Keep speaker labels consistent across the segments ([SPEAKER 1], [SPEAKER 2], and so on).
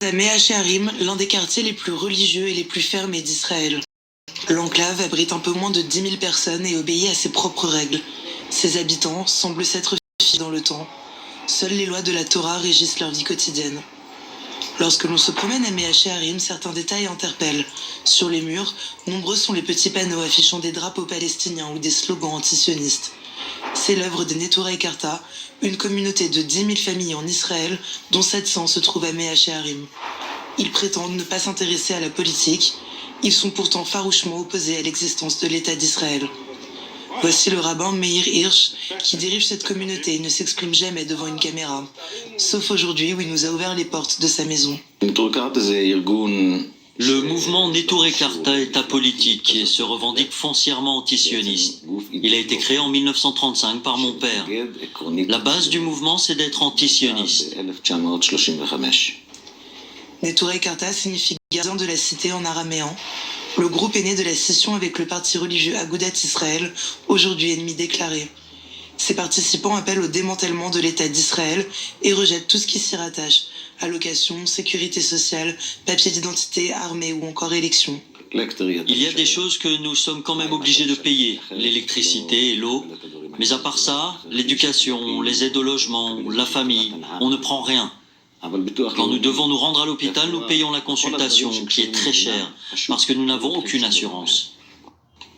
[SPEAKER 1] À Mea Shearim, l'un des quartiers les plus religieux et les plus fermés d'Israël. L'enclave abrite un peu moins de 10 000 personnes et obéit à ses propres règles. Ses habitants semblent s'être figés dans le temps. Seules les lois de la Torah régissent leur vie quotidienne. Lorsque l'on se promène à Mea Shearim, certains détails interpellent. Sur les murs, nombreux sont les petits panneaux affichant des drapeaux palestiniens ou des slogans antisionistes. C'est l'œuvre des Neturei Karta, une communauté de 10 000 familles en Israël, dont 700 se trouvent à Mea Shearim. Ils prétendent ne pas s'intéresser à la politique. Ils sont pourtant farouchement opposés à l'existence de l'État d'Israël. Voici le rabbin Meir Hirsch, qui dirige cette communauté et ne s'exprime jamais devant une caméra, sauf aujourd'hui où il nous a ouvert les portes de sa maison.
[SPEAKER 2] Le mouvement Neturei Karta est apolitique et se revendique foncièrement antisioniste. Il a été créé en 1935 par mon père. La base du mouvement, c'est d'être antisioniste.
[SPEAKER 1] Neturei Karta signifie gardien de la cité en araméen. Le groupe est né de la scission avec le parti religieux Agudat Israël, aujourd'hui ennemi déclaré. Ses participants appellent au démantèlement de l'État d'Israël et rejettent tout ce qui s'y rattache: allocations, sécurité sociale, papier d'identité, armée ou encore élections.
[SPEAKER 2] Il y a des choses que nous sommes quand même obligés de payer, l'électricité et l'eau. Mais à part ça, l'éducation, les aides au logement, la famille, on ne prend rien. Quand nous devons nous rendre à l'hôpital, nous payons la consultation, qui est très chère, parce que nous n'avons aucune assurance.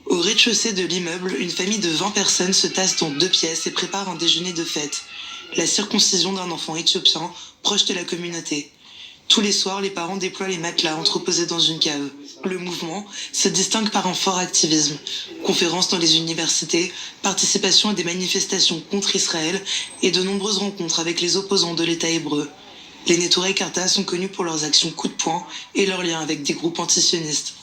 [SPEAKER 1] Au rez-de-chaussée de l'immeuble, une famille de 20 personnes se tasse dans 2 pièces et prépare un déjeuner de fête. La circoncision d'un enfant éthiopien, proche de la communauté. Tous les soirs, les parents déploient les matelas entreposés dans une cave. Le mouvement se distingue par un fort activisme. Conférences dans les universités, participation à des manifestations contre Israël et de nombreuses rencontres avec les opposants de l'État hébreu. Les Neturei Karta sont connus pour leurs actions coup de poing et leurs liens avec des groupes antisionistes.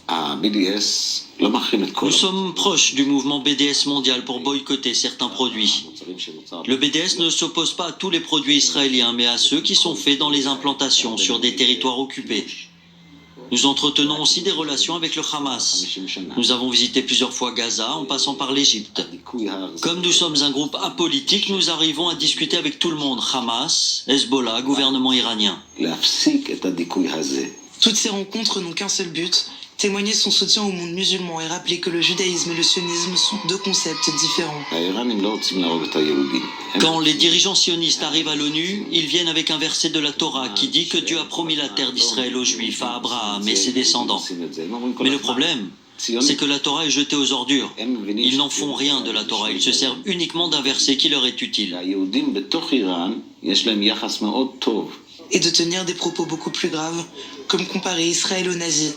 [SPEAKER 2] Nous sommes proches du mouvement BDS mondial pour boycotter certains produits. Le BDS ne s'oppose pas à tous les produits israéliens, mais à ceux qui sont faits dans les implantations sur des territoires occupés. Nous entretenons aussi des relations avec le Hamas. Nous avons visité plusieurs fois Gaza en passant par l'Égypte. Comme nous sommes un groupe apolitique, nous arrivons à discuter avec tout le monde: Hamas, Hezbollah, gouvernement iranien.
[SPEAKER 1] Toutes ces rencontres n'ont qu'un seul but: témoigner son soutien au monde musulman et rappeler que le judaïsme et le sionisme sont 2 concepts différents.
[SPEAKER 2] Quand les dirigeants sionistes arrivent à l'ONU, ils viennent avec un verset de la Torah qui dit que Dieu a promis la terre d'Israël aux Juifs, à Abraham et ses descendants. Mais le problème, c'est que la Torah est jetée aux ordures. Ils n'en font rien de la Torah, ils se servent uniquement d'un verset qui leur est utile.
[SPEAKER 1] Et de tenir des propos beaucoup plus graves, comme comparer Israël aux nazis.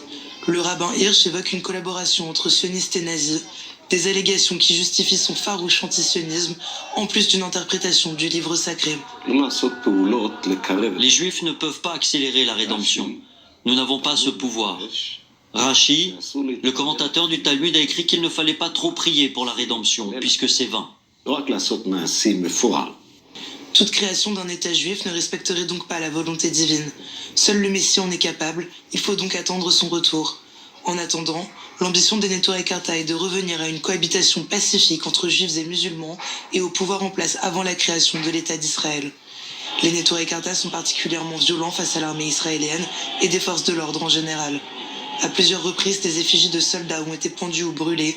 [SPEAKER 1] Le rabbin Hirsch évoque une collaboration entre sionistes et nazis, des allégations qui justifient son farouche antisionisme, en plus d'une interprétation du livre sacré.
[SPEAKER 2] Les Juifs ne peuvent pas accélérer la rédemption. Nous n'avons pas ce pouvoir. Rashi, le commentateur du Talmud, a écrit qu'il ne fallait pas trop prier pour la rédemption, puisque c'est vain.
[SPEAKER 1] Toute création d'un État juif ne respecterait donc pas la volonté divine. Seul le Messie en est capable, il faut donc attendre son retour. En attendant, l'ambition des Neturei Karta est de revenir à une cohabitation pacifique entre juifs et musulmans et au pouvoir en place avant la création de l'État d'Israël. Les Neturei Karta sont particulièrement violents face à l'armée israélienne et des forces de l'ordre en général. À plusieurs reprises, des effigies de soldats ont été pendues ou brûlées.